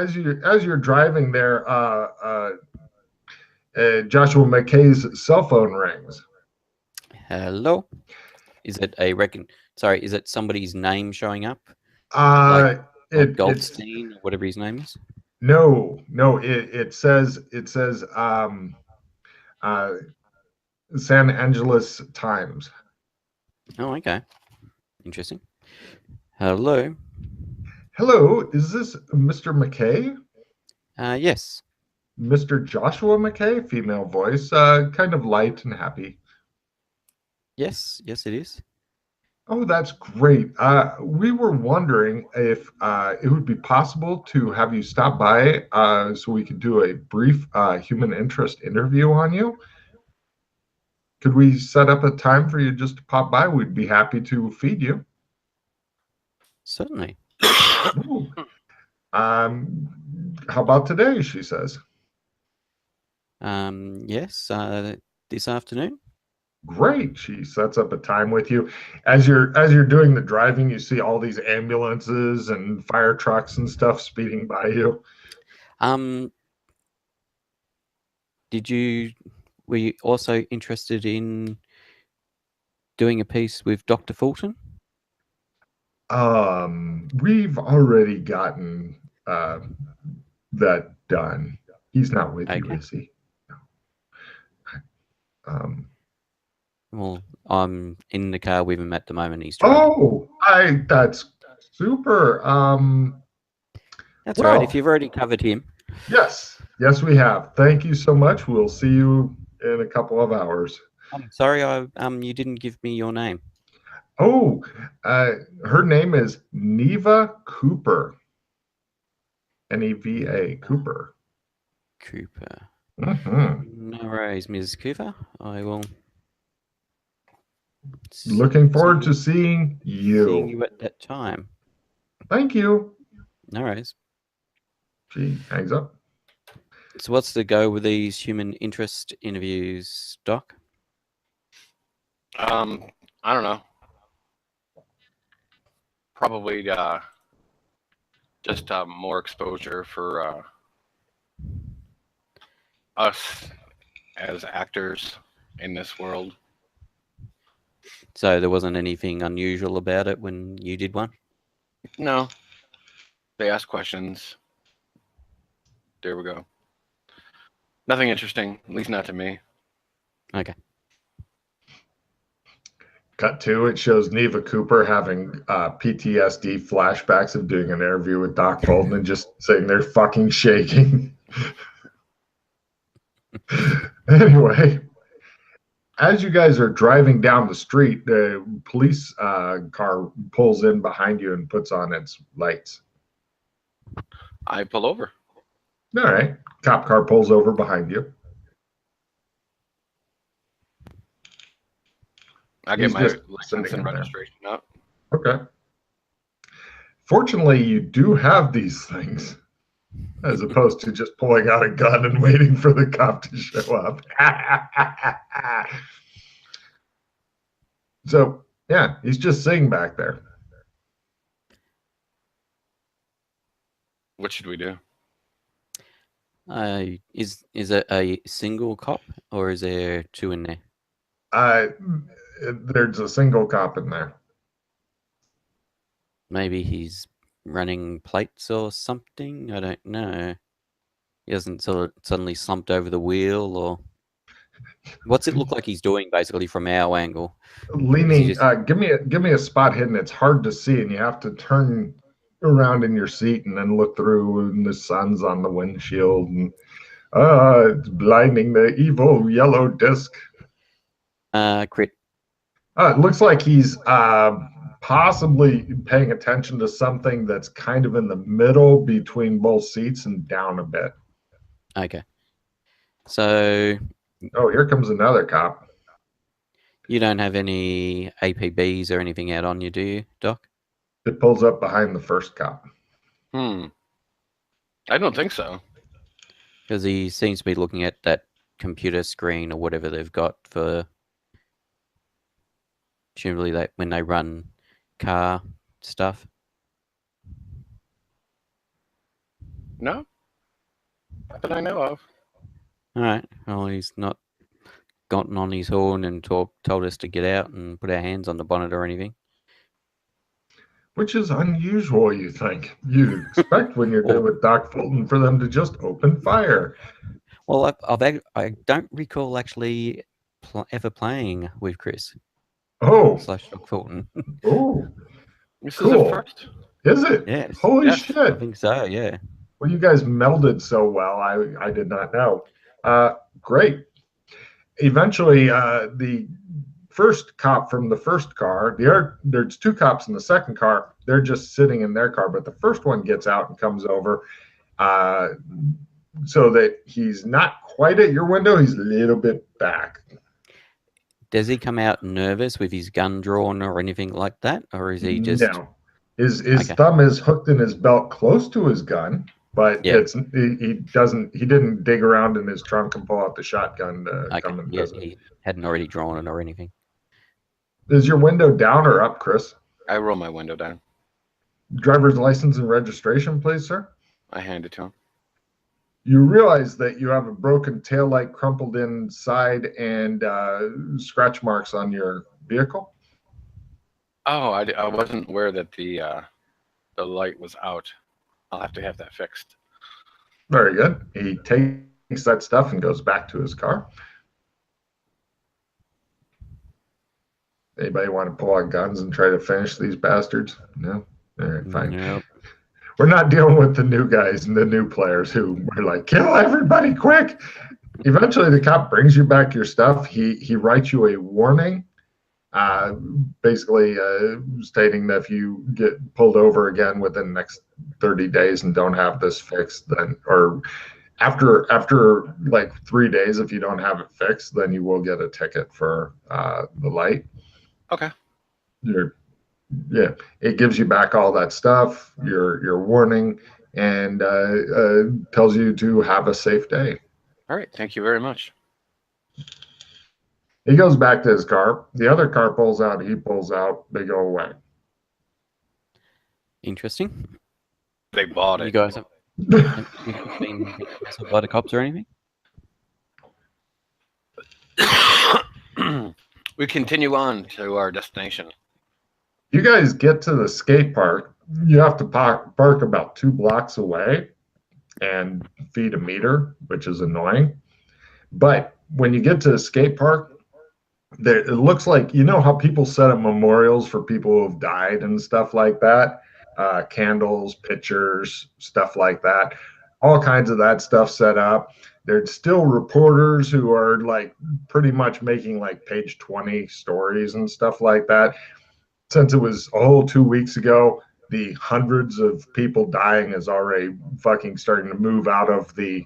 as you're driving there, Joshua McKay's cell phone rings. Hello. Is it a Sorry, is it somebody's name showing up? Like Uh, it's Goldstein or whatever his name is? no. It says uh, San Angeles Times. Oh, okay. Interesting. Hello. Hello, is this Mr. McKay? Yes. Mr. Joshua McKay, female voice, kind of light and happy. Yes, it is. Oh, that's great. We were wondering if it would be possible to have you stop by so we could do a brief human interest interview on you. Could we set up a time for you just to pop by? We'd be happy to feed you. Certainly. Ooh. How about today? She says. Yes, this afternoon. Great. She sets up a time with you. As you're doing the driving, you see all these ambulances and fire trucks and stuff speeding by you. Um, were you also interested in doing a piece with Dr. Fulton? We've already gotten uh that done. He's not with you, Okay. is he? Um, Well, I'm in the car with him at the moment. He's driving. oh, I that's super. That's right. If Well, you've already covered him. yes, we have. Thank you so much. We'll see you in a couple of hours. I'm sorry, you didn't give me your name. Oh, her name is Neva Cooper. Neva Cooper. Cooper. Mm-hmm. No worries, Ms. Cooper. I will. Looking forward to See seeing seeing you. you at that time. Thank you. No worries. She hangs up. So, what's the go with these human interest interviews, Doc? I don't know. Probably just more exposure for us as actors in this world. So there wasn't anything unusual about it when you did one? No, they ask questions. There we go. Nothing interesting, at least not to me. Okay. Cut to it shows Neva Cooper having PTSD flashbacks of doing an interview with Doc Fulton and just sitting there fucking shaking. Anyway, as you guys are driving down the street, the police car pulls in behind you and puts on its lights. I pull over. All right. Cop car pulls over behind you. I get He's my just license sitting and in there. registration up. Okay. Fortunately, you do have these things, as opposed to just pulling out a gun and waiting for the cop to show up. So, yeah, he's just sitting back there. What should we do? Is it a single cop or is there two in there? There's a single cop in there. Maybe he's running plates or something. I don't know. He hasn't suddenly slumped over the wheel, or what's it look like he's doing basically from our angle? Leaning, Just... give me a spot hidden. It's hard to see, and you have to turn around in your seat and then look through, and the sun's on the windshield, and it's blinding, the evil yellow disc. Crit. It looks like he's possibly paying attention to something that's kind of in the middle between both seats and down a bit. Okay. So. Oh, here comes another cop. You don't have any APBs or anything out on you, do you, Doc? It pulls up behind the first cop. I don't think so. Because he seems to be looking at that computer screen or whatever they've got for presumably that when they run car stuff. No, not that I know of. All right. Well, he's not gotten on his horn and told us to get out and put our hands on the bonnet or anything. Which is unusual, you think. You'd expect when you're Well- dealing with Doc Fulton for them to just open fire. Well, I don't recall actually ever playing with Chris Oh, / Doc Fulton. oh, This is a cool. first. Is it? Yes. Holy Yes. I shit. think so. Yeah. Well, you guys melded so well. I did not know. Great. Eventually, the first cop from the first car, there's two cops in the second car. They're just sitting in their car, but the first one gets out and comes over uh, so that he's not quite at your window. He's a little bit back. Does he come out nervous with his gun drawn or anything like that, or is he just No. His Okay. thumb is hooked in his belt close to his gun, but Yeah. he didn't dig around in his trunk and pull out the shotgun to okay? come and Yeah, visit. he hadn't already drawn it or anything. Is your window down or up, Chris? I roll my window down. Driver's license and registration, please, sir. I hand it to him. You realize that you have a broken taillight crumpled inside and scratch marks on your vehicle. Oh, I wasn't aware that the light was out. I'll have to have that fixed. Very good. He takes that stuff and goes back to his car. Anybody want to pull out guns and try to finish these bastards? No? All right, fine. Nope. We're not dealing with the new guys and the new players who are like, kill everybody quick. Eventually, the cop brings you back your stuff. He writes you a warning, basically stating that if you get pulled over again within the next 30 days and don't have this fixed, then, or after like 3 days, if you don't have it fixed, then you will get a ticket for the light. Okay. Yeah, it gives you back all that stuff, your warning, and tells you to have a safe day. All right. Thank you very much. He goes back to his car. The other car pulls out. He pulls out. They go away. Interesting. They bought You it. guys have been harassed by the cops or anything? We continue on to our destination. You guys get to the skate park. You have to park about 2 blocks away and feed a meter, which is annoying. But when you get to the skate park, there, it looks like, you know how people set up memorials for people who have died and stuff like that? Candles, pictures, stuff like that. All kinds of that stuff set up. There's still reporters who are like pretty much making like page 20 stories and stuff like that. Since it was a whole 2 weeks ago, the hundreds of people dying is already fucking starting to move out of the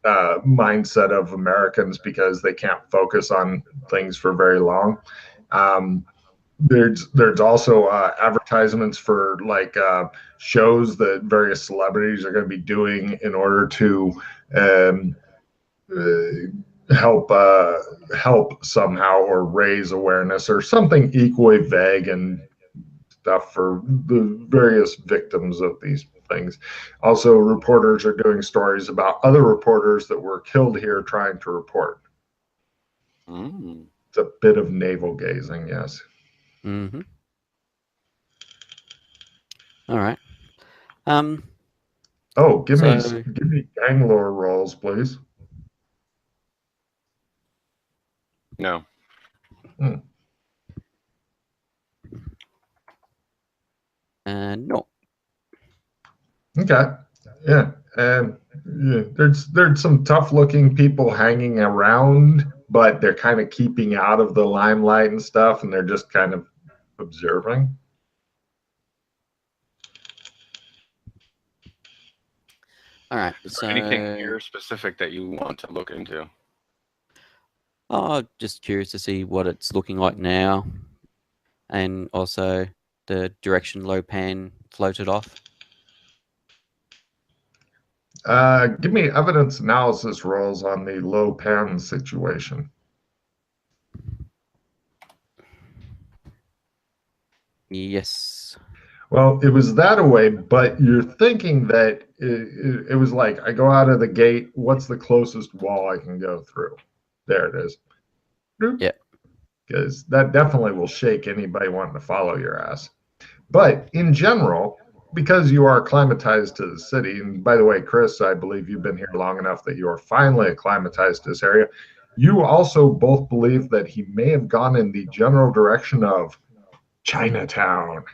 mindset of Americans because they can't focus on things for very long. There's also advertisements for like shows that various celebrities are going to be doing in order to help somehow or raise awareness or something equally vague and stuff for the various victims of these things. Also, reporters are doing stories about other reporters that were killed here trying to report. It's a bit of navel gazing, yes. Mm-hmm. All right. Oh, give me gang lore rolls, please. No. No. Okay. Yeah. Yeah. There's some tough looking people hanging around, but they're kind of keeping out of the limelight and stuff, and they're just kind of observing. All right. Is there anything here specific that you want to look into? Just curious to see what it's looking like now, and also the direction Lopan floated off. Give me evidence analysis rolls on the low pan situation. Yes. Well, it was that away, but you're thinking that it was like, I go out of the gate, what's the closest wall I can go through? There it is. Yeah. Because that definitely will shake anybody wanting to follow your ass. But in general, because you are acclimatized to the city, and by the way, Chris, I believe you've been here long enough that you are finally acclimatized to this area. You also both believe that he may have gone in the general direction of Chinatown.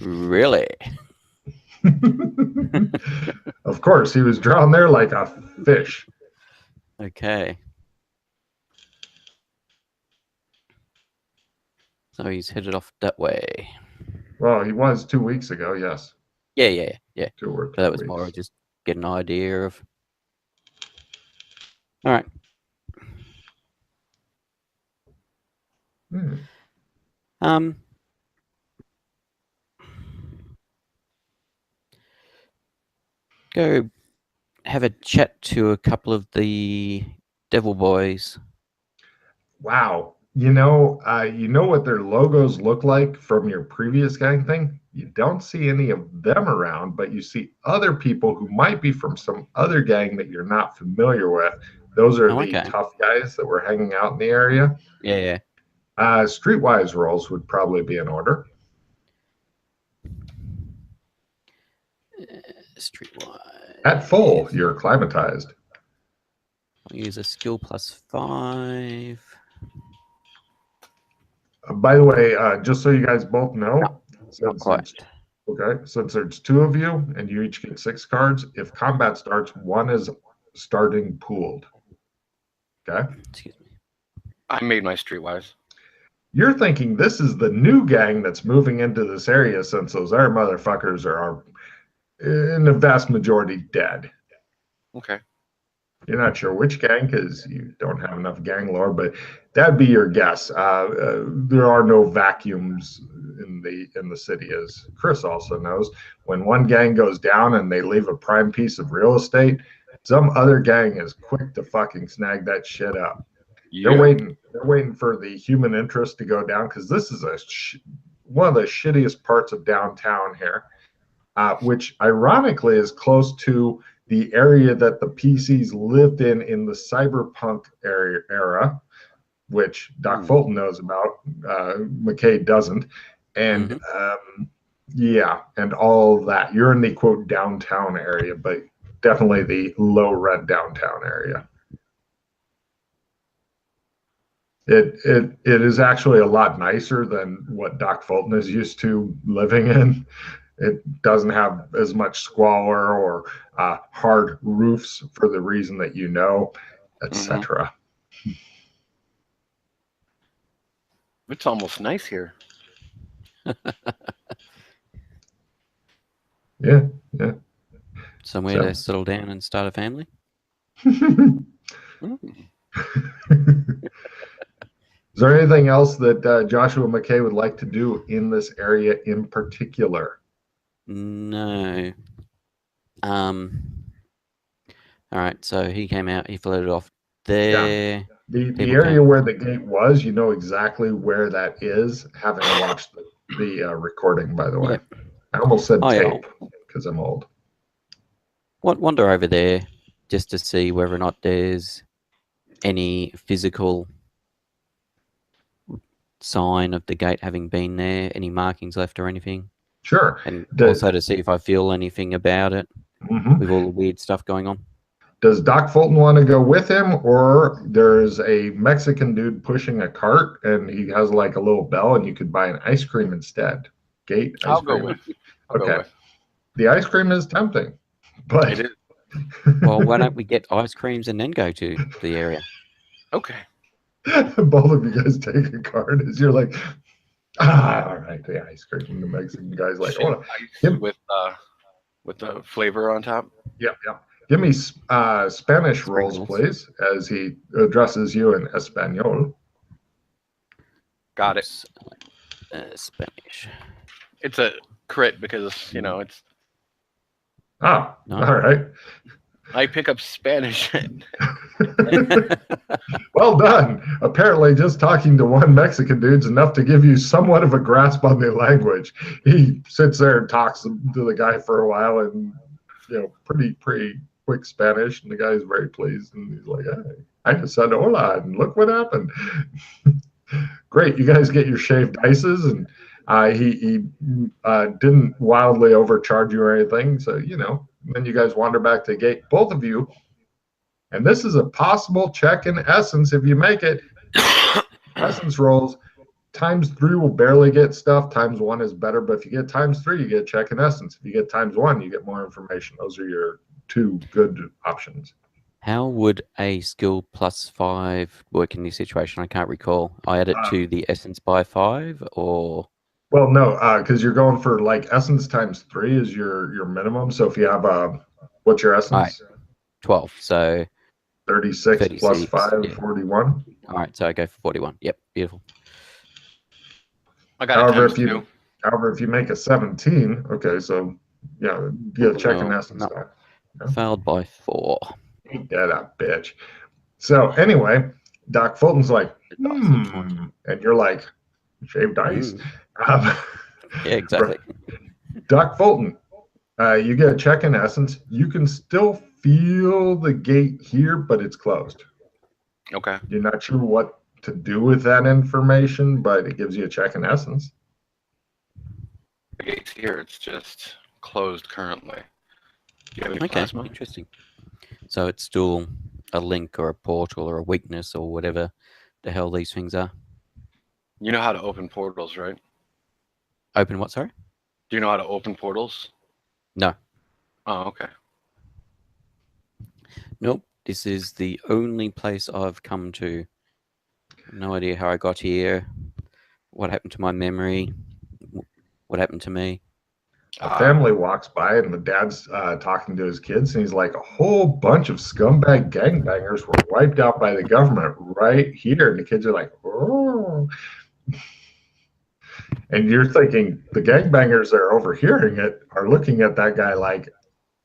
Really? Of course, he was drawn there like a fish. Okay. So he's headed off that way. Well, he was 2 weeks ago, yes. Yeah. 2 or 3 So that was weeks. more just get an idea of. All right. Go have a chat to a couple of the Devil Boys. Wow. You know what their logos look like from your previous gang thing? You don't see any of them around, but you see other people who might be from some other gang that you're not familiar with. Those are the tough guys that were hanging out in the area. Yeah. Streetwise roles would probably be in order. Streetwise. At full, you're acclimatized. I'll use a skill +5. By the way, just so you guys both know, not quite. Okay, since there's 2 of you and you each get 6 cards, if combat starts, 1 is starting pooled. Okay? Excuse me. I made my streetwise. You're thinking this is the new gang that's moving into this area since those other motherfuckers are in the vast majority dead. Okay. You're not sure which gang because you don't have enough gang lore, but that'd be your guess. There are no vacuums in the city, as Chris also knows. When one gang goes down and they leave a prime piece of real estate, some other gang is quick to fucking snag that shit up. Yeah. They're waiting for the human interest to go down because this is one of the shittiest parts of downtown here, which ironically is close to the area that the PCs lived in the cyberpunk era, which Doc Fulton knows about, McKay doesn't, and yeah, and all that. You're in the quote downtown area, but definitely the low rent downtown area. It is actually a lot nicer than what Doc Fulton is used to living in. It doesn't have as much squalor or hard roofs for the reason that you know, etc. It's almost nice here. Yeah. Somewhere to settle down and start a family. Is there anything else that Joshua McKay would like to do in this area in particular? No. All right, so he came out, he floated off there. Yeah. The area where the gate was, you know exactly where that is, having watched the recording, by the way. Yep. I almost said tape because I'm old. Wander over there just to see whether or not there's any physical sign of the gate having been there, any markings left or anything. Sure. And also to see if I feel anything about it with all the weird stuff going on. Does Doc Fulton want to go with him, or there's a Mexican dude pushing a cart and he has like a little bell and you could buy an ice cream instead? Gate ice I'll cream. Go with. Okay. The ice cream is tempting, but it is. Well, why don't we get ice creams and then go to the area? Okay. Both of you guys take a card as you're like, all right, the ice cream. And the Mexican guy's like, oh, with the flavor on top. Yeah. Give me Spanish rolls, please, as he addresses you in Espanol. Got it. Spanish. It's a crit because, it's... All right. I pick up Spanish. Well done. Apparently, just talking to one Mexican dude's enough to give you somewhat of a grasp on the language. He sits there and talks to the guy for a while, and pretty quick Spanish, and the guy's very pleased, and he's like, "Hey, I just said hola, and look what happened." Great, you guys get your shaved ices, and he didn't wildly overcharge you or anything, so then you guys wander back to the gate, both of you. And this is a possible check in essence if you make it. Essence rolls. ×3 will barely get stuff. ×1 is better, but if you get ×3, you get check in essence. If you get ×1, you get more information. Those are your two good options. How would a skill +5 work in this situation? I can't recall. I add it to the essence by 5, or? Well, no, because you're going for like essence ×3 is your minimum. So if you have what's your essence? Right. 12. So 36 plus 5, yeah. 41. All right, so I go for 41. Yep, beautiful. I got however, if you make a 17, okay, so yeah, you check in essence. No. Failed by 4. Ain't that a bitch? So anyway, Doc Fulton's like, and you're like, shaved ice. Yeah, exactly. Doc Fulton, you get a check in essence. You can still feel the gate here, but it's closed. Okay. You're not sure what to do with that information, but it gives you a check in essence. The gate's here. It's just closed currently. Do you have any plasma? Interesting. So it's still a link or a portal or a weakness or whatever the hell these things are. You know how to open portals, right? Open what, sorry? Do you know how to open portals? No. Oh, okay. Nope. This is the only place I've come to. No idea how I got here. What happened to my memory? What happened to me? A family walks by and the dad's talking to his kids, and he's like, a whole bunch of scumbag gangbangers were wiped out by the government right here. And the kids are like, oh. And you're thinking the gangbangers that are overhearing it are looking at that guy like,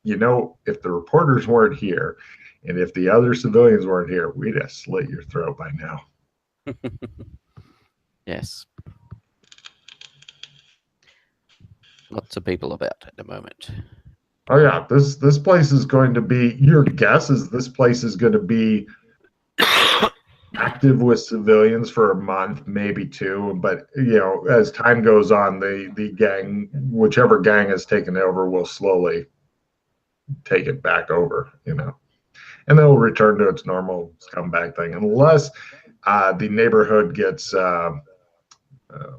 if the reporters weren't here and if the other civilians weren't here, we'd have slit your throat by now. Yes. Lots of people about at the moment. Oh yeah, this place is going to be, your guess is this place is going to be active with civilians for a month, maybe 2, but as time goes on, the gang, whichever gang has taken over, will slowly take it back over, and they'll return to its normal scumbag thing, unless the neighborhood gets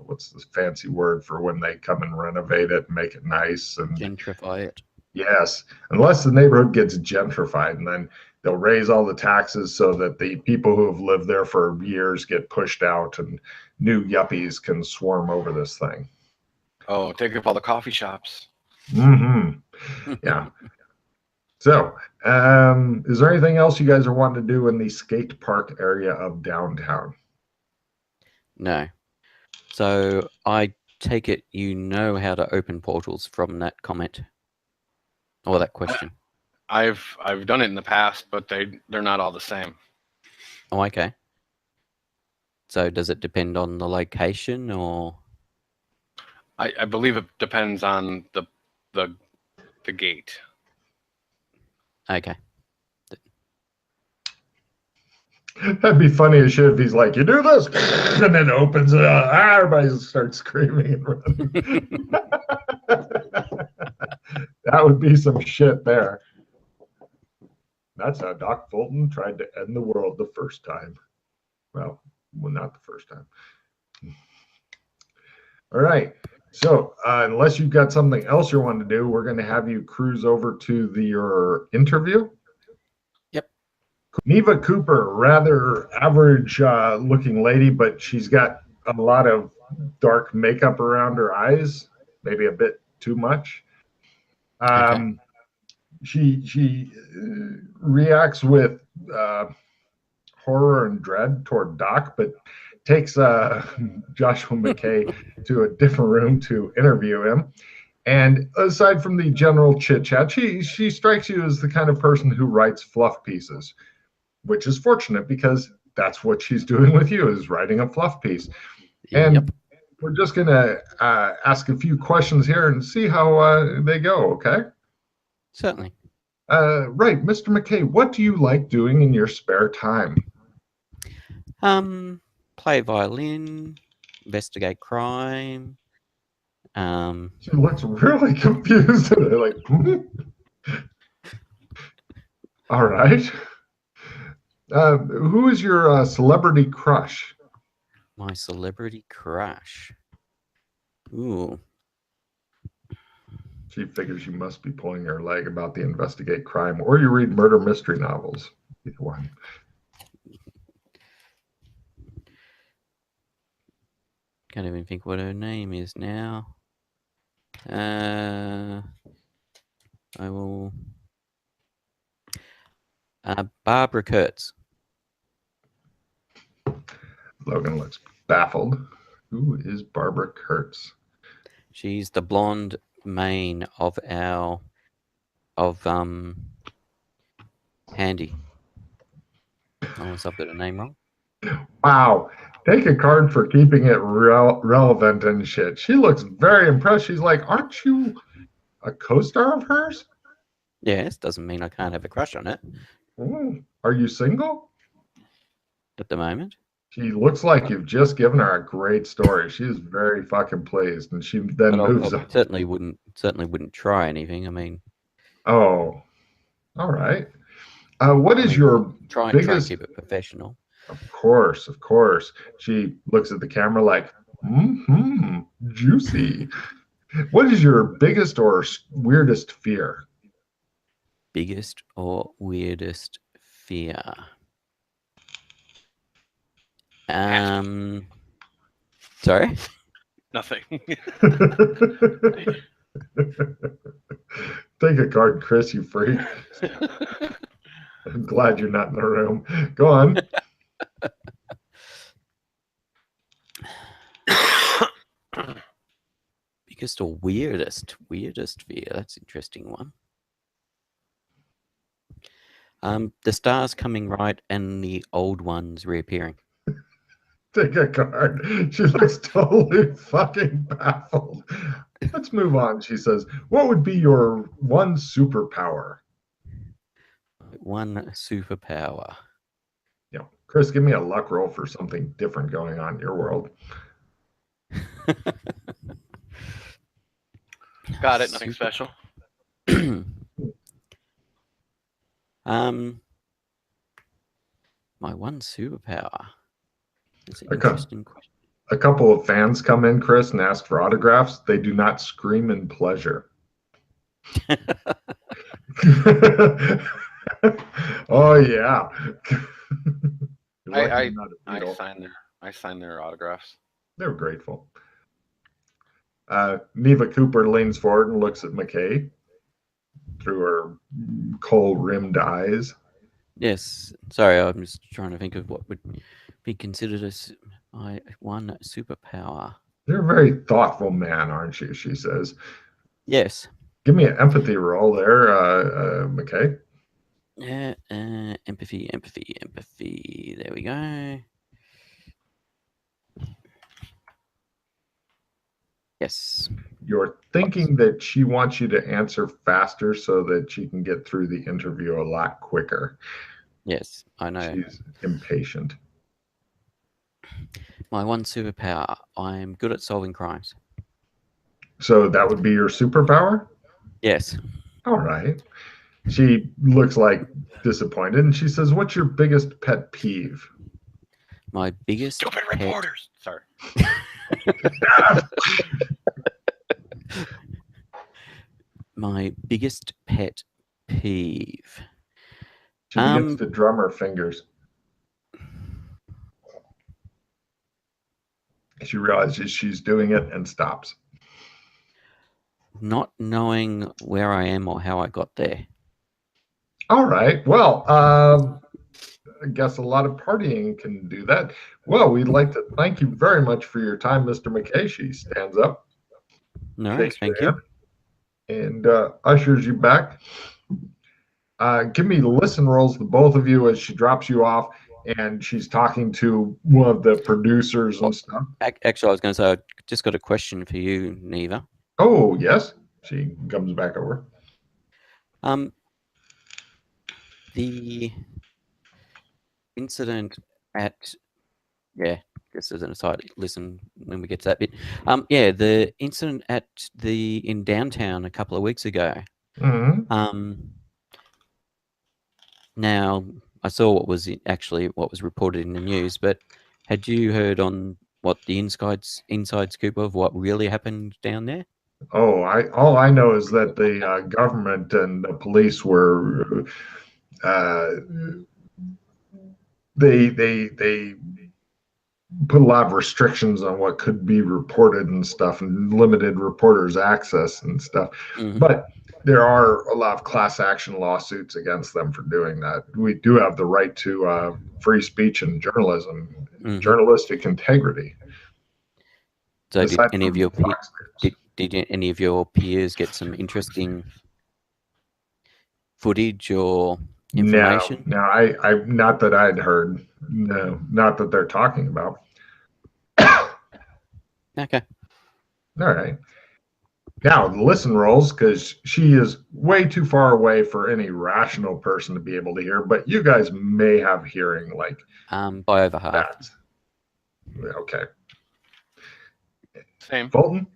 what's this fancy word for when they come and renovate it and make it nice and gentrify it. Yes, unless the neighborhood gets gentrified, and then they'll raise all the taxes so that the people who have lived there for years get pushed out and new yuppies can swarm over this thing. Oh, take up all the coffee shops. Mm-hmm. Yeah. So, is there anything else you guys are wanting to do in the skate park area of downtown? No. So I take it you know how to open portals from that comment or that question. I've done it in the past, but they're not all the same. Oh, okay. So does it depend on the location, or? I believe it depends on the gate. Okay. That'd be funny as shit if he's like, you do this, and then opens it up. Everybody starts screaming and running. That would be some shit there. That's how Doc Fulton tried to end the world the first time. Well, not the first time. All right. So unless you've got something else you want to do, we're going to have you cruise over to your interview. Neva Cooper, rather average looking lady, but she's got a lot of dark makeup around her eyes, maybe a bit too much. Okay. She reacts with horror and dread toward Doc, but takes Joshua McKay to a different room to interview him. And aside from the general chit-chat, she strikes you as the kind of person who writes fluff pieces, which is fortunate because that's what she's doing with you, is writing a fluff piece. And Yep. we're just going to ask a few questions here and see how they go, okay? Certainly. Right, Mr. McKay, what do you like doing in your spare time? Play violin, investigate crime. She looks really confused. Like, all right. Who is your celebrity crush? My celebrity crush. Ooh. She figures you must be pulling her leg about the investigate crime, or you read murder mystery novels. Either one. Can't even think what her name is now. I will. Barbara Kurtz. Logan looks baffled. Who is Barbara Kurtz? She's the blonde main of Handy. Unless I've got her name wrong. Wow. Take a card for keeping it relevant and shit. She looks very impressed. She's like, aren't you a co-star of hers? Yes, doesn't mean I can't have a crush on it Are you single? at the moment. She looks like you've just given her a great story. She's very fucking pleased, and she then moves on. Certainly wouldn't try anything. I mean, oh, all right. What is your try biggest? Keep it professional. Of course. She looks at the camera like, juicy. What is your biggest or weirdest fear? Biggest or weirdest fear? Sorry? Nothing. Take a card, Chris, you freak. I'm glad you're not in the room. Go on. Biggest or weirdest fear? That's an interesting one. The stars coming right and the old ones reappearing. Take a card. She looks totally fucking baffled. Let's move on. She says, what would be your one superpower? One superpower. Yeah. Chris, give me a luck roll for something different going on in your world. Got it. Nothing special. My one superpower. That's an interesting question. A couple of fans come in, Chris, and ask for autographs. They do not scream in pleasure. Oh yeah. I signed their autographs. They were grateful. Neva Cooper leans forward and looks at McKay through her kohl-rimmed eyes. Yes. Sorry, I'm just trying to think of what would be considered as my one superpower. You're a very thoughtful man, aren't you? She says. Yes. Give me an empathy roll there, McKay. Yeah, empathy. There we go. Yes. You're thinking that she wants you to answer faster so that she can get through the interview a lot quicker. Yes, I know. She's impatient. My one superpower, I'm good at solving crimes. So that would be your superpower? Yes. All right. She looks like disappointed and she says, what's your biggest pet peeve? My biggest Stupid reporters. Sorry. My biggest pet peeve. She begins to drum her fingers. She realizes she's doing it and stops. Not knowing where I am or how I got there. All right. Well, I guess a lot of partying can do that. Well, we'd like to thank you very much for your time, Mr. McKay. She stands up. No, thank you. and ushers you back. Give me listen rolls, the both of you, as she drops you off, and she's talking to one of the producers and stuff. Actually, I was going to say, I just got a question for you, Neva. Oh, yes. She comes back over. The incident at just as an aside, listen when we get to that bit. The incident in downtown a couple of weeks ago. Mm-hmm. Now I saw what was reported in the news, but had you heard on what the inside scoop of what really happened down there? Oh, all I know is that the government and the police were they put a lot of restrictions on what could be reported and stuff, and limited reporters' access and stuff. Mm-hmm. But there are a lot of class action lawsuits against them for doing that. We do have the right to free speech and journalism, journalistic integrity. So did any of your peers get some interesting footage or information? No, I not that I'd heard. No, not that they're talking about. Okay. All right. Now, listen rolls, because she is way too far away for any rational person to be able to hear, but you guys may have hearing like by over half. that. Okay. Same. Fulton?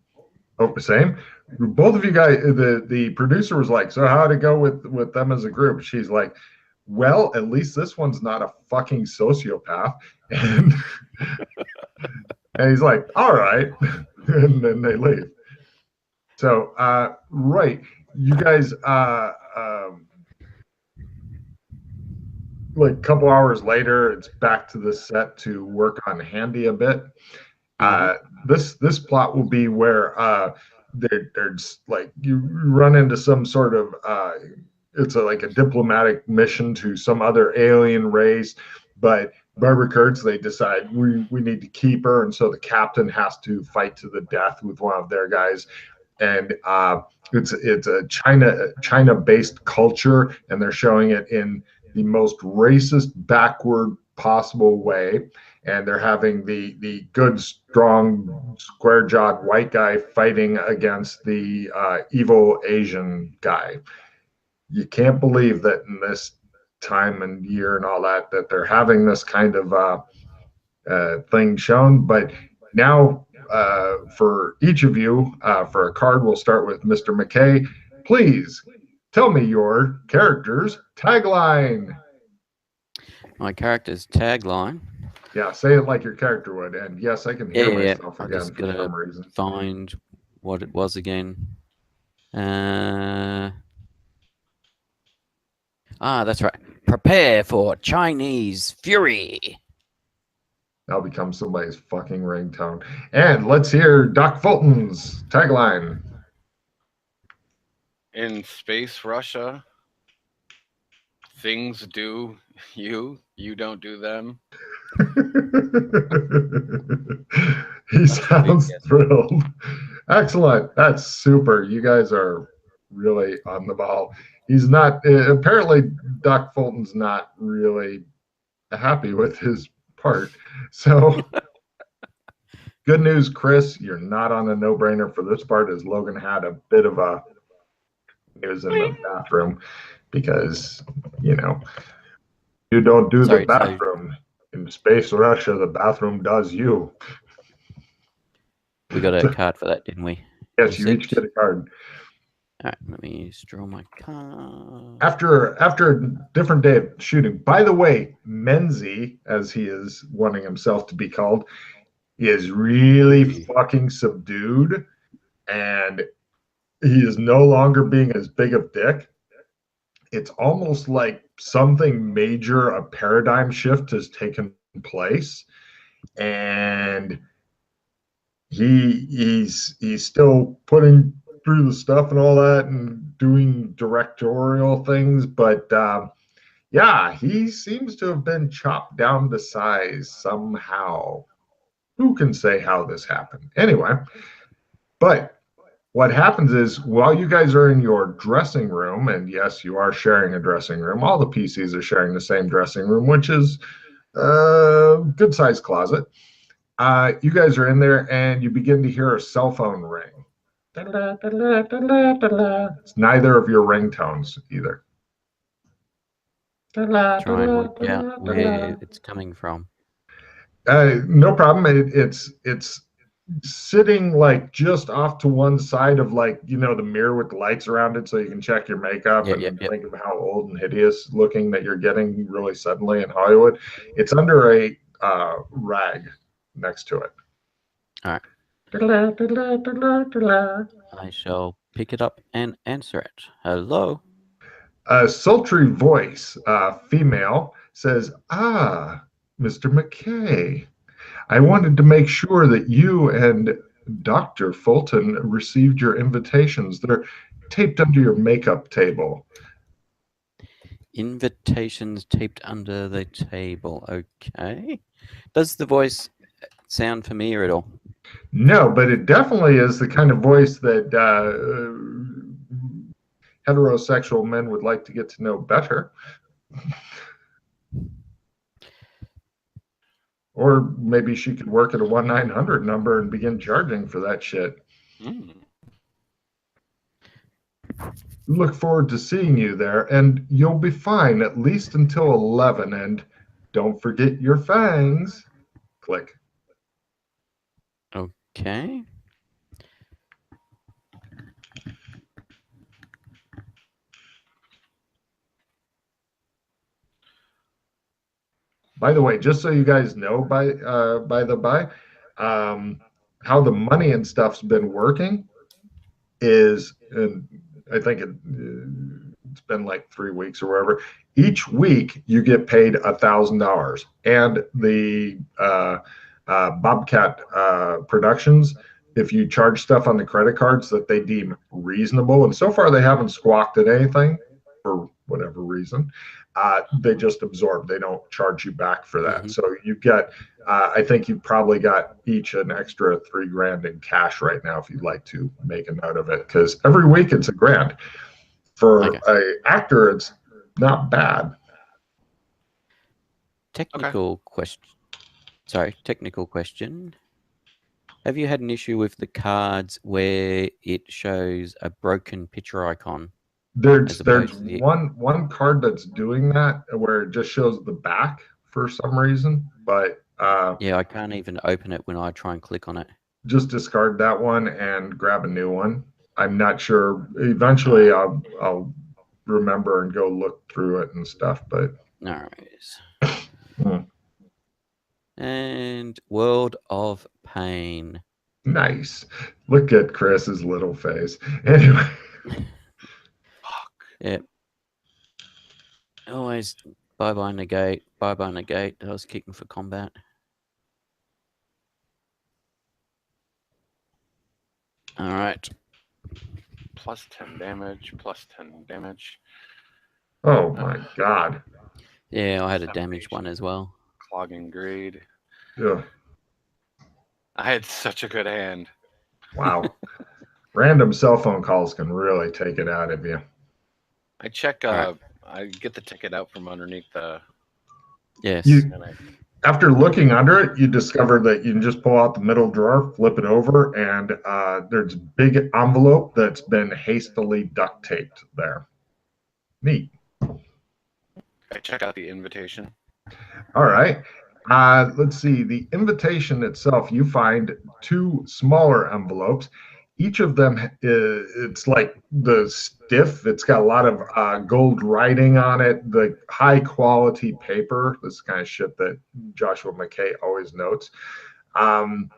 Oh, same. Both of you guys, the producer was like, so how'd it go with them as a group? She's like, well, at least this one's not a fucking sociopath. And and he's like, all right. And then they leave. So, right, you guys, like a couple hours later, it's back to the set to work on Handy a bit. This plot will be where there's like you run into some sort of it's like a diplomatic mission to some other alien race, but Barbara Kurtz, they decide we need to keep her, and so the captain has to fight to the death with one of their guys. And it's a China-based culture, and they're showing it in the most racist, backward possible way. And they're having the good, strong, square-jawed white guy fighting against the evil Asian guy. You can't believe that in this time and year and all that they're having this kind of thing shown. But now, for each of you, for a card, we'll start with Mr. McKay. Please tell me your character's tagline. My character's tagline. Yeah, say it like your character would. And yes, I can hear myself again for some reason. Find what it was again. That's right. Prepare for Chinese fury. That'll become somebody's fucking ringtone. And let's hear Doc Fulton's tagline. In space Russia, things do you don't do them. He sounds thrilled. Excellent. That's super. You guys are really on the ball. He's not, apparently Doc Fulton's not really happy with his part. So good news, Chris, you're not on a no-brainer for this part, as Logan had a bit of a news in the bathroom, because you don't do the bathroom. In space Russia, the bathroom does you. We got a card for that, didn't we? Yes, you each get a card. All right, let me just draw my card. After a different day of shooting. By the way, Menzie, as he is wanting himself to be called, is really fucking subdued, and he is no longer being as big of dick. It's almost like something major, a paradigm shift has taken place, and he's still putting through the stuff and all that and doing directorial things, but yeah, he seems to have been chopped down to size somehow. Who can say how this happened? Anyway, but what happens is while you guys are in your dressing room, and yes, you are sharing a dressing room, all the PCs are sharing the same dressing room, which is a good sized closet. You guys are in there and you begin to hear a cell phone ring. It's neither of your ringtones either. Try and work out where it's coming from. No problem. It's sitting like just off to one side of, like, you know, the mirror with the lights around it so you can check your makeup and think of how old and hideous looking that you're getting really suddenly in Hollywood. It's under a rag next to it. All right. I shall pick it up and answer it. Hello. A sultry voice, female, says, "Ah, Mr. McKay, I wanted to make sure that you and Dr. Fulton received your invitations. They're taped under your makeup table." Invitations taped under the table. Okay. Does the voice sound familiar at all? No, but it definitely is the kind of voice that heterosexual men would like to get to know better. Or maybe she could work at a 1-900 number and begin charging for that shit. Look forward to seeing you there, and you'll be fine at least until 11. And don't forget your fangs. Click. Okay. By the way, just so you guys know, by the by, how the money and stuff's been working is, and I think it's been like 3 weeks or wherever. Each week you get paid $1,000, and the Bobcat Productions, if you charge stuff on the credit cards that they deem reasonable, and so far they haven't squawked at anything for whatever reason, they just absorb. They don't charge you back for that. Mhm. So you get, I think you've probably got each an extra $3,000 in cash right now if you'd like to make a note of it, because every week it's $1,000. For an actor, it's not bad. Technical question. Sorry, technical question. Have you had an issue with the cards where it shows a broken picture icon? There's one card that's doing that, where it just shows the back for some reason, but yeah, I can't even open it when I try and click on it. Just discard that one and grab a new one. I'm not sure. Eventually, I'll remember and go look through it and stuff. But no worries. And World of Pain. Nice. Look at Chris's little face. Anyway. Yep. Always bye-bye negate. Bye-bye negate. I was kicking for combat. All right. Plus 10 damage, plus 10 damage. Oh my god. Yeah, I had a damaged one as well. Clogging grade. Yeah. I had such a good hand. Wow. Random cell phone calls can really take it out of you. I check. I get the ticket out from underneath the. Yes. After looking under it, you discover that you can just pull out the middle drawer, flip it over, and there's a big envelope that's been hastily duct taped there. Neat. I check out the invitation. All right. Let's see. The invitation itself, you find 2 smaller envelopes. Each of them, it's like the stiff. It's got a lot of gold writing on it, the high quality paper. This is kind of shit that Joshua McKay always notes. And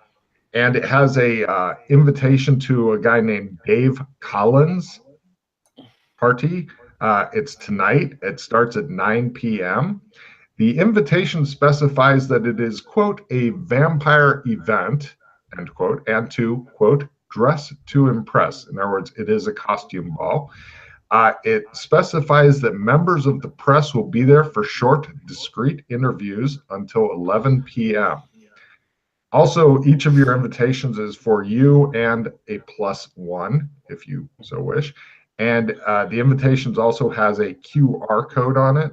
it has a invitation to a guy named Dave Collins' party. It's tonight. It starts at 9 p.m. The invitation specifies that it is, quote, a vampire event, end quote, and to, quote, dress to impress. In other words, it is a costume ball. It specifies that members of the press will be there for short, discreet interviews until 11 p.m. Also, each of your invitations is for you and a +1, if you so wish. And the invitations also has a QR code on it.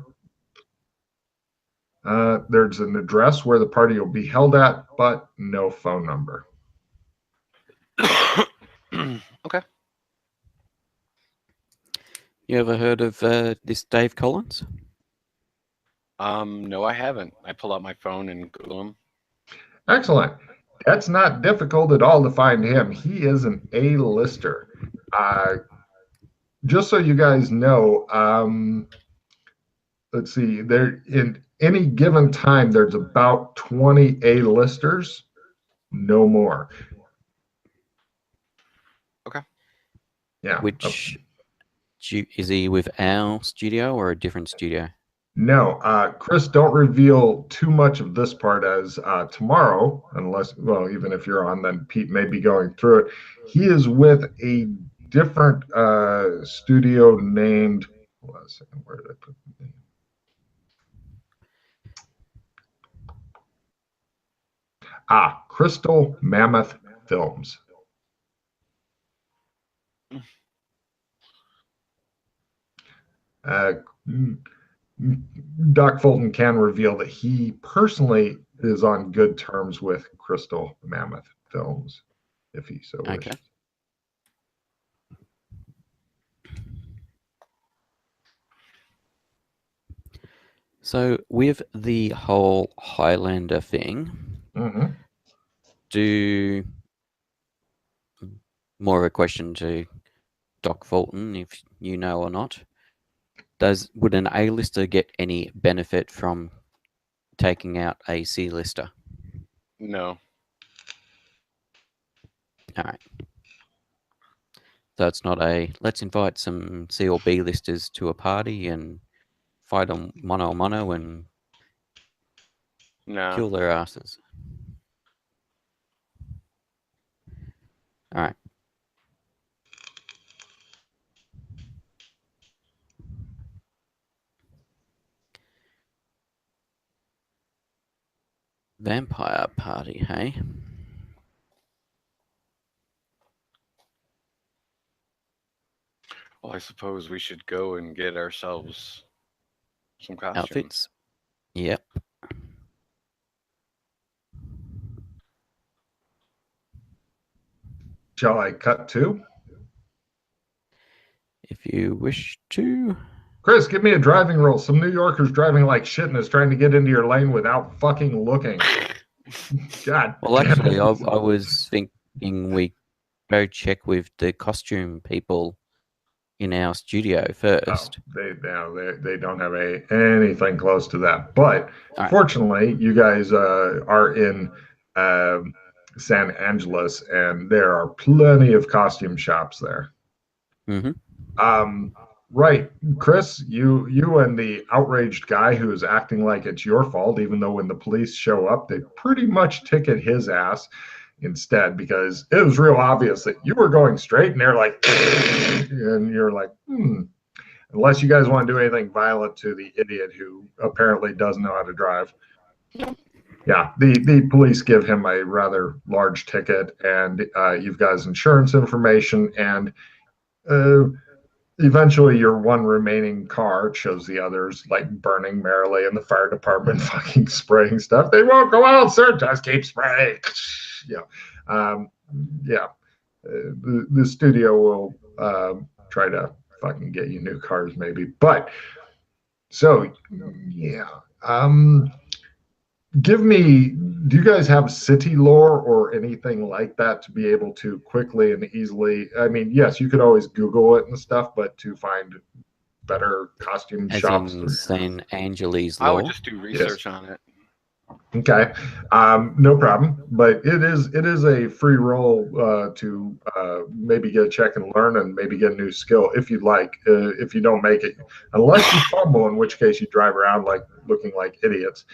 There's an address where the party will be held at, but no phone number. Okay. You ever heard of this Dave Collins? No, I haven't. I pull out my phone and Google him. Excellent. That's not difficult at all to find him. He is an A-lister. Just so you guys know, let's see, there in any given time, there's about 20 A-listers, no more. Okay. Yeah. Which is he with our studio or a different studio? No, Chris, don't reveal too much of this part as tomorrow, unless, well, even if you're on, then Pete may be going through it. He is with a different studio named, hold on a second, where did I put the name? Crystal Mammoth Films. Doc Fulton can reveal that he personally is on good terms with Crystal Mammoth Films, if he so wishes. Okay. So with the whole Highlander thing, do more of a question to Doc Fulton, if you know or not. Would an A-lister get any benefit from taking out a C-lister? No. All right. So it's not a let's invite some C or B listers to a party and fight them mono a mono and kill their asses. All right. Vampire party, hey? Well, I suppose we should go and get ourselves some costumes. Outfits? Yep. Shall I cut to? If you wish to. Chris, give me a driving roll. Some New Yorkers driving like shit and is trying to get into your lane without fucking looking. God. Well, actually, I was thinking we go check with the costume people in our studio first. Oh, they don't have anything close to that. But fortunately, you guys are in San Angeles, and there are plenty of costume shops there. Right, Chris, you and the outraged guy who is acting like it's your fault, even though when the police show up, they pretty much ticket his ass instead, because it was real obvious that you were going straight and they're like, and you're like, unless you guys want to do anything violent to the idiot who apparently doesn't know how to drive. Yeah, the police give him a rather large ticket, and you've got his insurance information, and eventually your one remaining car shows the others like burning merrily, and the fire department fucking spraying stuff. They won't go out, sir. Just keep spraying. The studio will try to fucking get you new cars maybe. But so yeah. Do you guys have city lore or anything like that to be able to quickly and easily, I mean, yes, you could always Google it and stuff, but to find better costume shops. In San Angeles lore? I would lore? just do research on it. Okay, no problem. But it is a free roll to maybe get a check and learn and maybe get a new skill if you'd like. If you don't make it, unless you fumble, in which case you drive around like looking like idiots.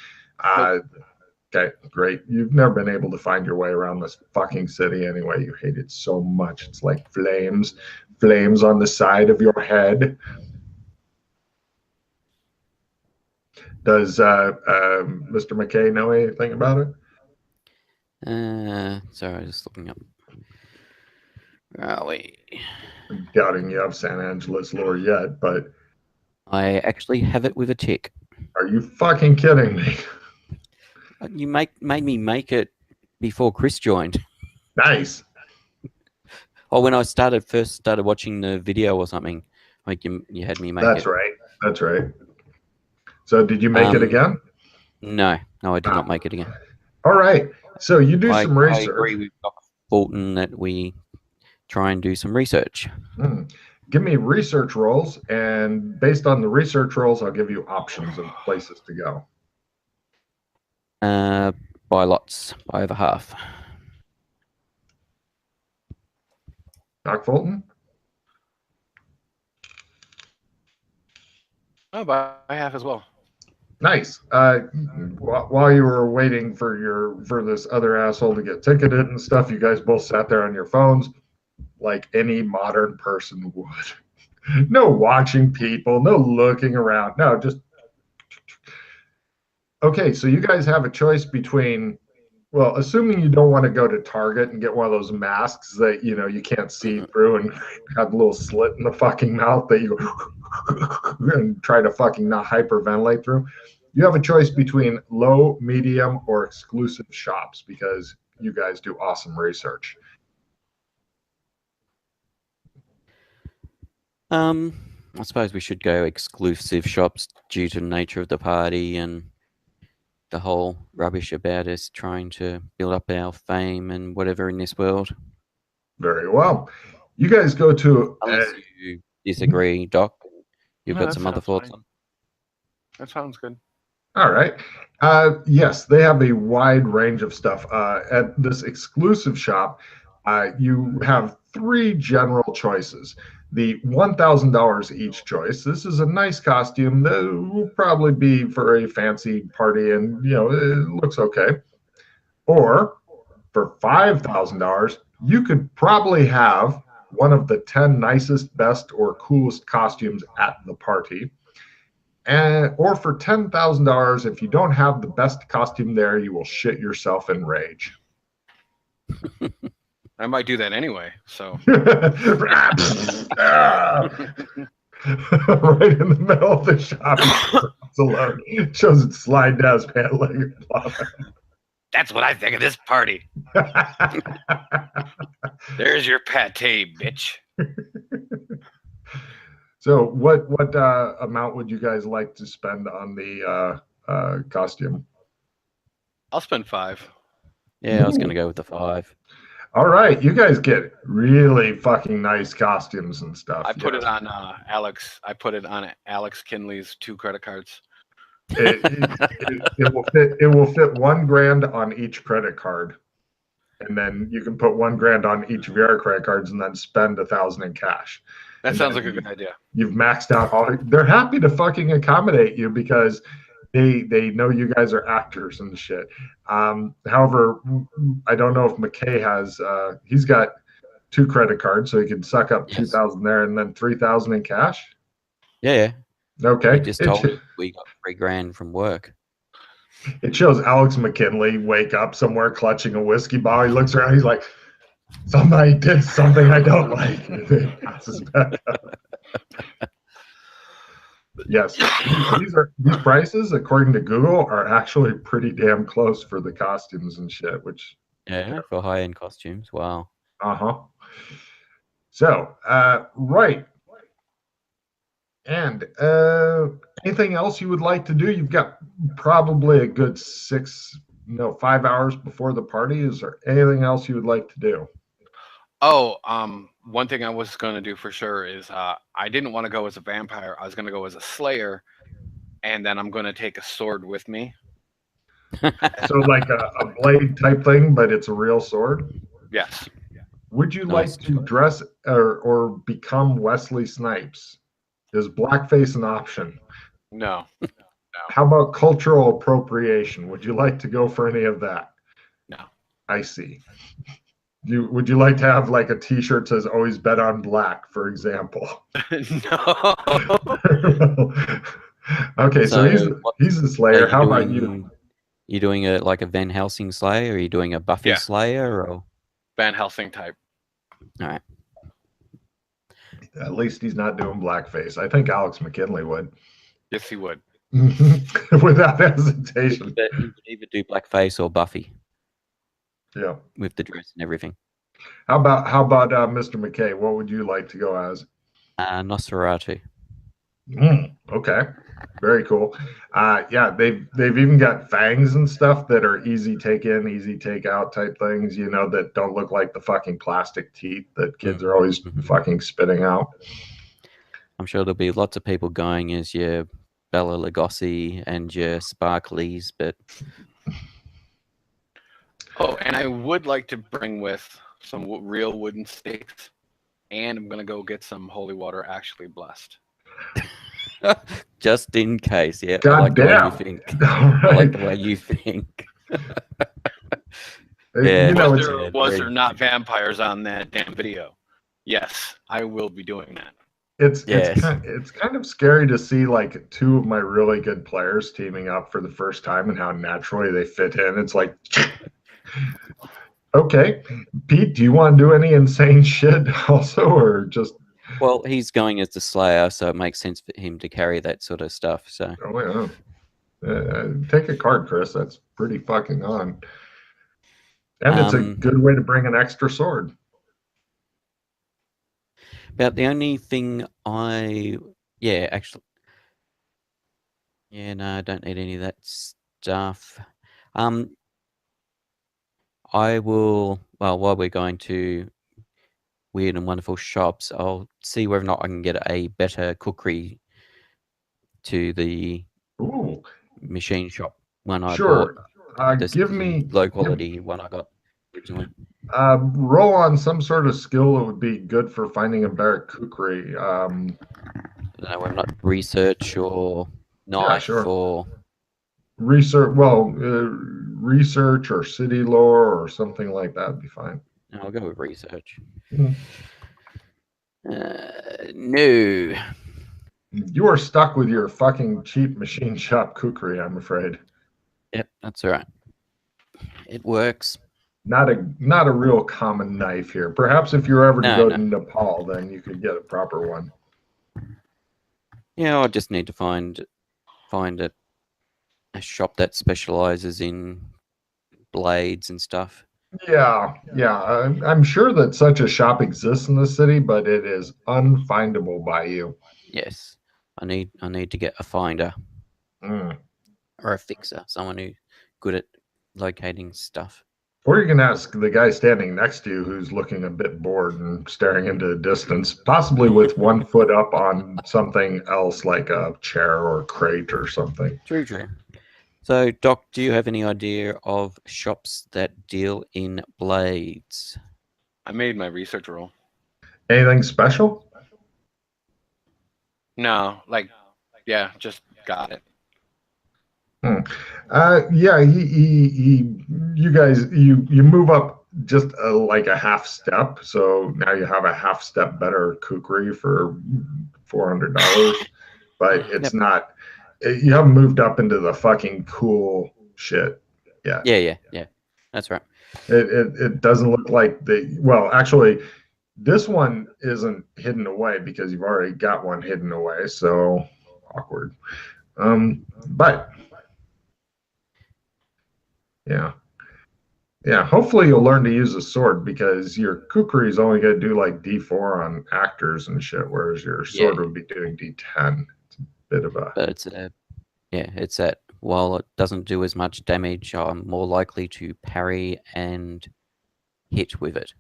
Okay, great. You've never been able to find your way around this fucking city anyway. You hate it so much. It's like flames on the side of your head. Does Mr. McKay know anything about it? Sorry, I'm just looking up. Where are we? I'm doubting you have San Angeles lore yet, but I actually have it with a tick. are you fucking kidding me? You made me make it before Chris joined. Nice. Or when I first started watching the video or something. Like you had me make That's it. right. That's right. So did you make it again? No, I did not make it again. All right. So you do some research. I agree with Dr. Fulton that we try and do some research. Give me research rolls, and based on the research rolls, I'll give you options of places to go. By lots, by over half. Doc Fulton? Oh, by half as well. Nice. While you were waiting for this other asshole to get ticketed and stuff, you guys both sat there on your phones like any modern person would. No watching people, no looking around. No, just okay. So you guys have a choice between, well, assuming you don't want to go to Target and get one of those masks that you can't see through and have a little slit in the fucking mouth that you and try to fucking not hyperventilate through. You have a choice between low, medium, or exclusive shops because you guys do awesome research. I suppose we should go exclusive shops due to the nature of the party and the whole rubbish about us trying to build up our fame and whatever in this world. Very well. You guys go to... Unless you disagree, Doc. You've got some other thoughts on. That sounds good. All right. Yes, they have a wide range of stuff. At this exclusive shop, you have 3 general choices. The $1,000 each choice. This is a nice costume that will probably be for a fancy party and, it looks okay. Or for $5,000, you could probably have one of the 10 nicest, best, or coolest costumes at the party. Or for $10,000, if you don't have the best costume there, you will shit yourself in rage. I might do that anyway, so. Right in the middle of the shop. It's alone. It shows it slide down his pant leg. That's what I think of this party. There's your pate, bitch. So what amount would you guys like to spend on the costume? I'll spend 5. Yeah, I was going to go with the 5. All right, you guys get really fucking nice costumes and stuff. I put it on Alex. I put it on Alex Kinley's 2 credit cards. It will fit. It will fit $1,000 on each credit card, and then you can put $1,000 on each of your credit cards, and then spend $1,000 in cash. That sounds like a good idea. You've maxed out all. They're happy to fucking accommodate you because they know you guys are actors and shit. However, I don't know if McKay has. He's got 2 credit cards, so he can suck up $2,000 there and then $3,000 in cash. Yeah. Okay. We just told him we got $3,000 from work. It shows Alex McKinley wake up somewhere clutching a whiskey bottle. He looks around. He's like, somebody did something I don't like. And he passes back up. Yes, these prices, according to Google, are actually pretty damn close for the costumes and shit. Which for high-end costumes. Wow. So, right. And anything else you would like to do? You've got probably a good 5 hours before the party. Is there anything else you would like to do? Oh, one thing I was going to do for sure is I didn't want to go as a vampire. I was going to go as a slayer, and then I'm going to take a sword with me. So like a blade type thing, but it's a real sword? Yes. Would you like to dress or become Wesley Snipes? Is blackface an option? No. How about cultural appropriation? Would you like to go for any of that? No. I see. Would you like to have like a T-shirt that says "Always bet on black," for example? No. Okay, so he's the Slayer. How about you? You doing a Van Helsing Slayer, or are you doing a Buffy Yeah. Slayer, or Van Helsing type. all right? At least he's not doing blackface. I think Alex McKinley would. Yes, he would. Without hesitation. He would either do blackface or Buffy. Yeah. With the dress and everything. How about Mr. McKay? What would you like to go as? Nosferatu. Okay, very cool. Yeah, they've even got fangs and stuff that are easy take in, easy take out type things. That don't look like the fucking plastic teeth that kids are always fucking spitting out. I'm sure there'll be lots of people going as your Bela Lugosi and your Sparklies, but and I would like to bring with some real wooden stakes, and I'm gonna go get some holy water actually blessed. just in case, yeah. God I like damn. the way you think. Right. I like the way you think. Yeah, was there not vampires on that damn video? Yes, I will be doing that. It's kind of scary to see like two of my really good players teaming up for the first time and how naturally they fit in. It's like, okay, Pete, do you want to do any insane shit also, or just? Well, he's going as the Slayer, so it makes sense for him to carry that sort of stuff. So. Oh yeah. Take a card, Chris. That's pretty fucking on. And it's a good way to bring an extra sword. About the only thing I don't need any of that stuff. I will, while we're going to Weird and Wonderful Shops, I'll see whether or not I can get a better cookery to the machine shop one I bought. Give me low quality one I got originally. Roll on some sort of skill that would be good for finding a better cookery. I don't know, whether not research or knife or research. Research or city lore or something like that would be fine. No, I'll go with research. No. You are stuck with your fucking cheap machine shop cookery, I'm afraid. Yep, that's all right. It works. Not a real common knife here. Perhaps if you're ever to go to Nepal, then you could get a proper one. Yeah, I just need to find a shop that specializes in blades and stuff. Yeah. I'm sure that such a shop exists in the city, but it is unfindable by you. Yes, I need to get a finder or a fixer, someone who's good at locating stuff. Or you can ask the guy standing next to you who's looking a bit bored and staring into the distance, possibly with one foot up on something else like a chair or crate or something. True. So, Doc, do you have any idea of shops that deal in blades? I made my research roll. Anything special? No, just got it. You guys, you move up just like a half step, so now you have a half step better cookery for $400, but it's not. You haven't moved up into the fucking cool shit yet. Yeah. That's right. It doesn't look like actually, this one isn't hidden away because you've already got one hidden away, so awkward. But yeah. Hopefully you'll learn to use a sword because your cookery is only going to do like D4 on actors and shit, whereas your sword would be doing D10. It's a bit of a. But it's that while it doesn't do as much damage, I'm more likely to parry and hit with it.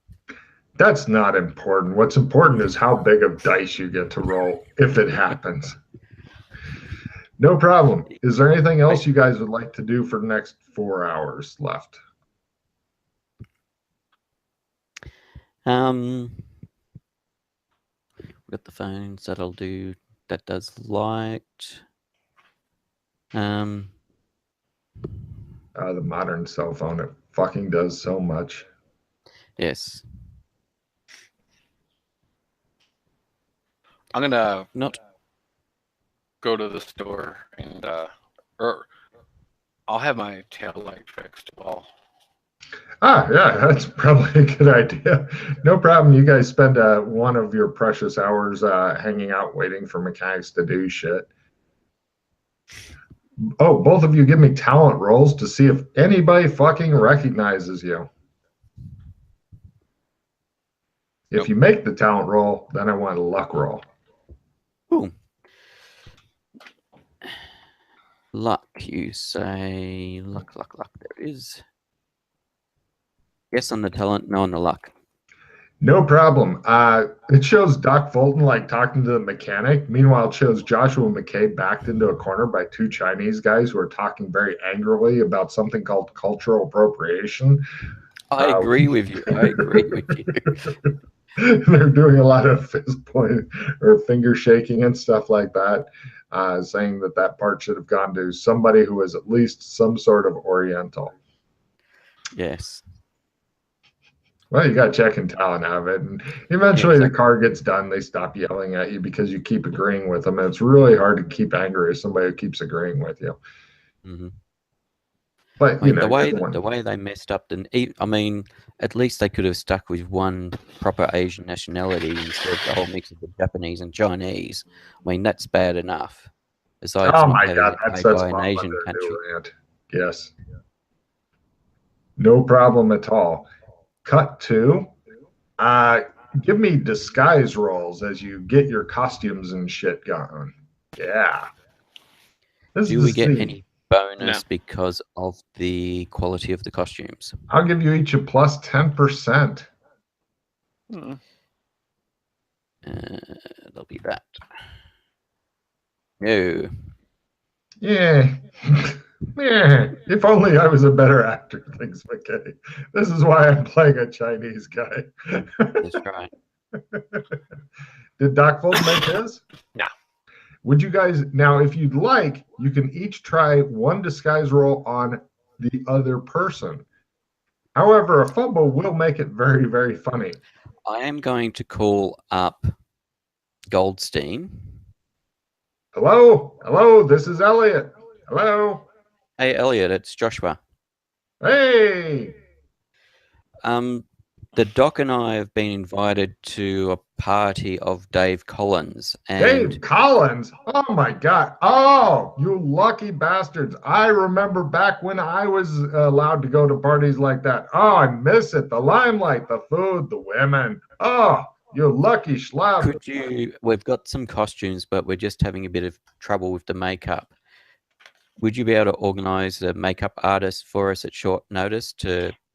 That's not important. What's important is how big of dice you get to roll if it happens. No problem. Is there anything else you guys would like to do for the next 4 hours left? We've got the phones that does light. The modern cell phone, it fucking does so much. Yes. I'm gonna not go to the store and I'll have my tail light fixed. Well, Yeah, that's probably a good idea. No problem. You guys spend one of your precious hours hanging out waiting for mechanics to do shit. Oh, both of you give me talent rolls to see if anybody fucking recognizes you. If you make the talent roll, then I want a luck roll. Ooh. Luck, you say. Luck. There is. Yes on the talent, no on the luck. No problem. It shows Doc Fulton like talking to the mechanic. Meanwhile, it shows Joshua McKay backed into a corner by two Chinese guys who are talking very angrily about something called cultural appropriation. I agree with you. They're doing a lot of fist point or finger shaking and stuff like that, saying that part should have gone to somebody who is at least some sort of Oriental. Yes. Well, you got to check and talent out of it. And eventually the car gets done. They stop yelling at you because you keep agreeing with them. And it's really hard to keep angry with somebody who keeps agreeing with you. Mm-hmm. But I mean, the way they messed up, I mean, at least they could have stuck with one proper Asian nationality instead of the whole mix of the Japanese and Chinese. I mean, that's bad enough. Besides, oh not my having God, it made by an Asian country. Yes, no problem at all. Cut to, give me disguise rolls as you get your costumes and shit going. Yeah. Do we get any bonus because of the quality of the costumes? I'll give you each a plus 10%. There'll be that. No. Yeah. Yeah. If only I was a better actor, thinks McKay. This is why I'm playing a Chinese guy. That's right. Did Doc Fulton make his? No. Would you guys, now if you'd like, you can each try one disguise roll on the other person. However, a fumble will make it very, very funny. I am going to call up Goldstein. Hello, this is Elliot. Hello. Hey, Elliot, it's Joshua. Hey. The Doc and I have been invited to a party of Dave Collins. Dave Collins? Oh my God. Oh, you lucky bastards. I remember back when I was allowed to go to parties like that. Oh, I miss it. The limelight, the food, the women. Oh, you lucky schlub. We've got some costumes, but we're just having a bit of trouble with the makeup. Would you be able to organize a makeup artist for us at short notice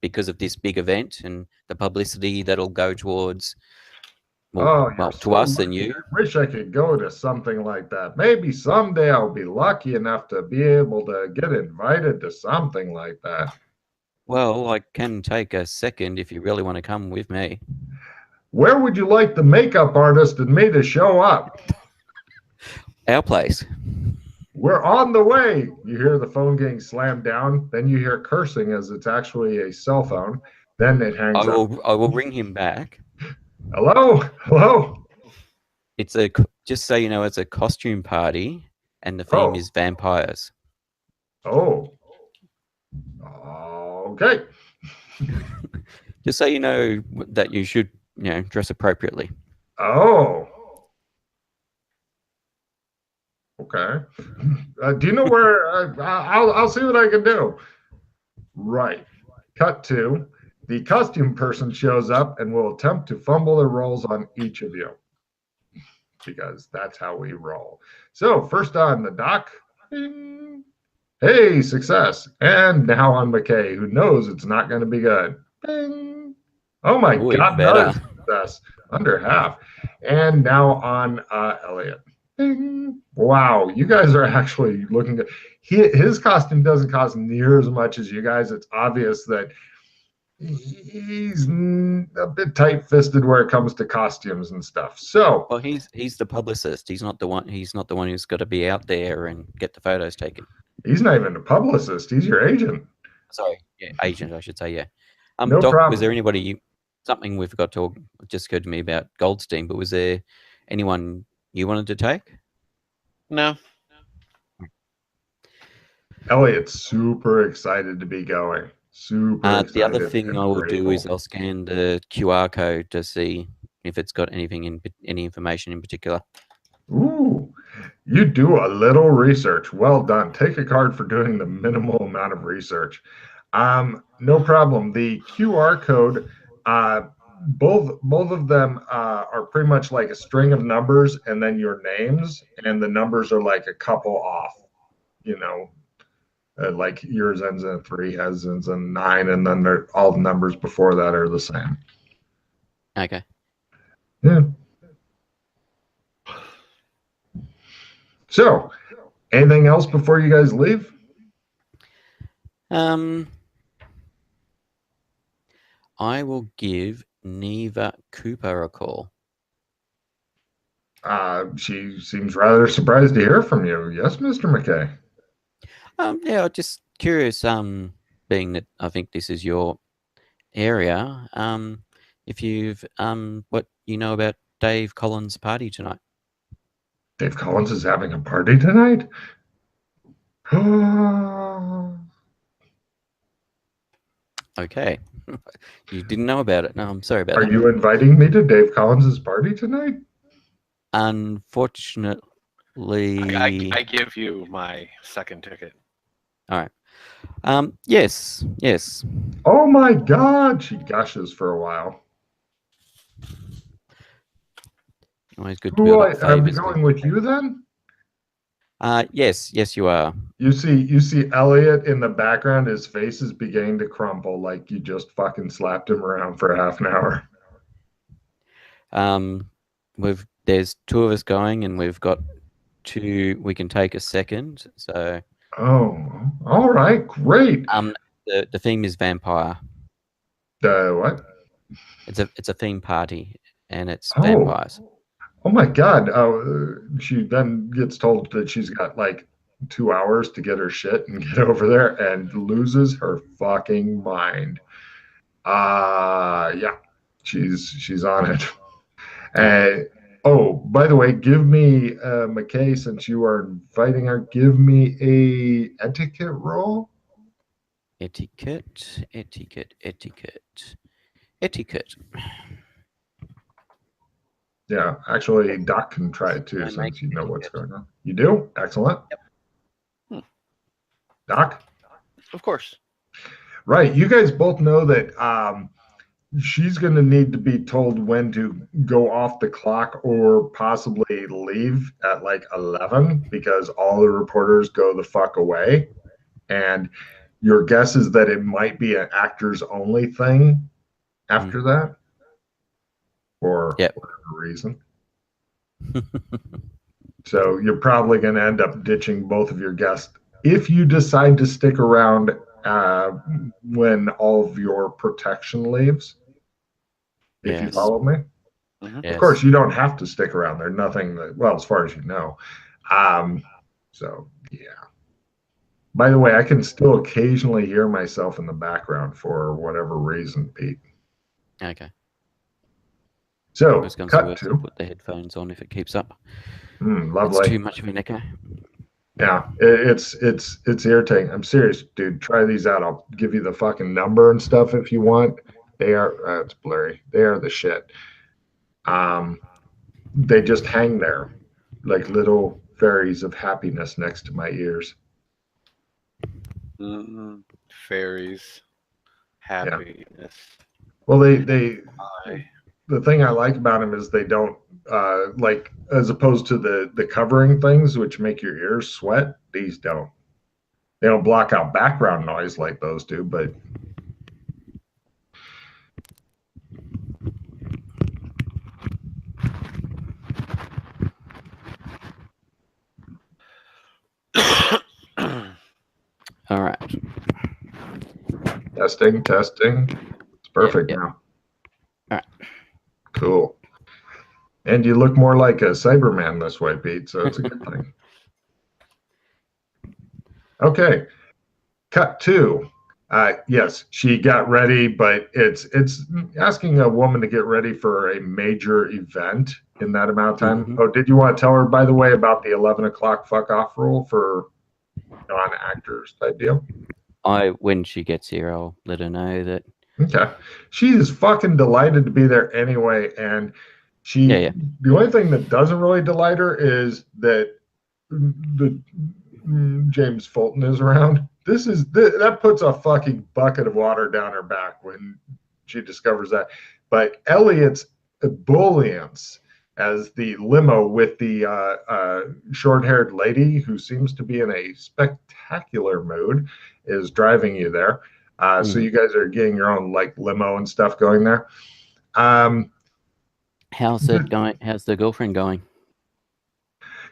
because of this big event and the publicity that'll go towards to us and you? I wish I could go to something like that. Maybe someday I'll be lucky enough to be able to get invited to something like that. Well, I can take a second if you really want to come with me. Where would you like the makeup artist and me to show up? Our place. We're on the way. You hear the phone getting slammed down. Then you hear cursing as it's actually a cell phone. Then it hangs up. I will ring him back. Hello. Just so you know, it's a costume party, and the theme is vampires. Oh. Okay. Just so you know that you should, dress appropriately. Oh. Okay. Do you know where? I'll see what I can do. Right. Cut to the costume person shows up and will attempt to fumble their rolls on each of you because that's how we roll. So first on the Doc. Bing. Hey, success. And now on McKay, who knows it's not going to be good. Bing. Oh my God, another success. Under half. And now on Elliot. Bing. Wow, you guys are actually looking good. His costume doesn't cost near as much as you guys. It's obvious that he's a bit tight-fisted where it comes to costumes and stuff. So, well, he's the publicist. He's not the one who's got to be out there and get the photos taken. He's not even a publicist. He's your agent. Sorry, agent, I should say. Yeah. No Doc, problem. Was there anybody? Something we forgot to just occurred to me about Goldstein, but was there anyone you wanted to take? No. Elliot's super excited to be going. Super excited. The other thing and I will do is grateful. I'll scan the QR code to see if it's got anything any information in particular. Ooh, you do a little research. Well done. Take a card for doing the minimal amount of research. No problem. The QR code, both of them are pretty much like a string of numbers and then your names, and the numbers are like a couple off. You know, like yours ends in 3, his ends in 9, and then all the numbers before that are the same. Okay. Yeah. So, anything else before you guys leave? I will give Neva Cooper a call. She seems rather surprised to hear from you. Yes, Mr. McKay. Yeah, I'm just curious, being that I think this is your area, if you've what you know about Dave Collins' party tonight. Dave Collins is having a party tonight? Okay. You didn't know about it. No, I'm sorry about Are that. you inviting me to Dave Collins' party tonight? Unfortunately, I give you my second ticket. all right. Yes. Oh my God! She gushes for a while. Always good to build up Are we favors. going with you then? Yes, you are. You see Elliot in the background. His face is beginning to crumple, like you just fucking slapped him around for half an hour. There's 2 of us going, and we've got 2. We can take a second. So. Oh, all right, great. The theme is vampire. What? It's a theme party, and it's vampires. Oh my God. She then gets told that she's got like 2 hours to get her shit and get over there and loses her fucking mind. Yeah, she's on it. Oh, by the way, give me, McKay, since you are inviting her, give me a etiquette roll. Etiquette. Yeah, actually, Doc can try it too, since you know what's going on. You do? Excellent. Yep. Doc? Of course. Right. You guys both know that she's going to need to be told when to go off the clock or possibly leave at like 11, because all the reporters go the fuck away. And your guess is that it might be an actors only thing after that, for whatever reason. So you're probably going to end up ditching both of your guests if you decide to stick around when all of your protection leaves. If you follow me. Mm-hmm. Of course, you don't have to stick around. There's nothing that, well, as far as you know. So yeah. By the way, I can still occasionally hear myself in the background for whatever reason, Pete. Okay. So cut to put the headphones on if it keeps up. Lovely. It's too much of an echo. Yeah, it's irritating. I'm serious, dude. Try these out. I'll give you the fucking number and stuff if you want. They are it's blurry. They are the shit. They just hang there like little fairies of happiness next to my ears. Fairies, happiness. Yeah. Well, the thing I like about them is they don't like, as opposed to the covering things which make your ears sweat. These don't. They don't block out background noise like those do, but. All right. Testing. It's perfect now. All right. Cool. And you look more like a Cyberman this way, Pete, so it's a good thing. Okay. Cut to. Yes, she got ready, but it's asking a woman to get ready for a major event in that amount of time. Oh, did you want to tell her, by the way, about the 11 o'clock fuck off rule for non-actors type deal? When she gets here, I'll let her know that. Okay. She is fucking delighted to be there anyway, and Yeah. the only thing that doesn't really delight her is that the James Fulton is around. That puts a fucking bucket of water down her back when she discovers that. But Elliot's ebullience as the limo with the short-haired lady who seems to be in a spectacular mood is driving you there. So you guys are getting your own like limo and stuff going there. How's it going? How's the girlfriend going?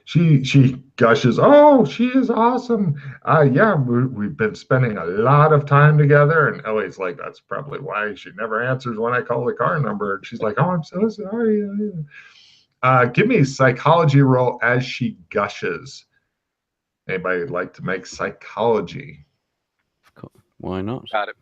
She gushes, "Oh, she is awesome. Yeah, we've been spending a lot of time together." And Ellie's like, "That's probably why she never answers when I call the car number." And she's like, "Oh, I'm so sorry." Give me a psychology roll as she gushes. Anybody like to make psychology? Why not? Got it.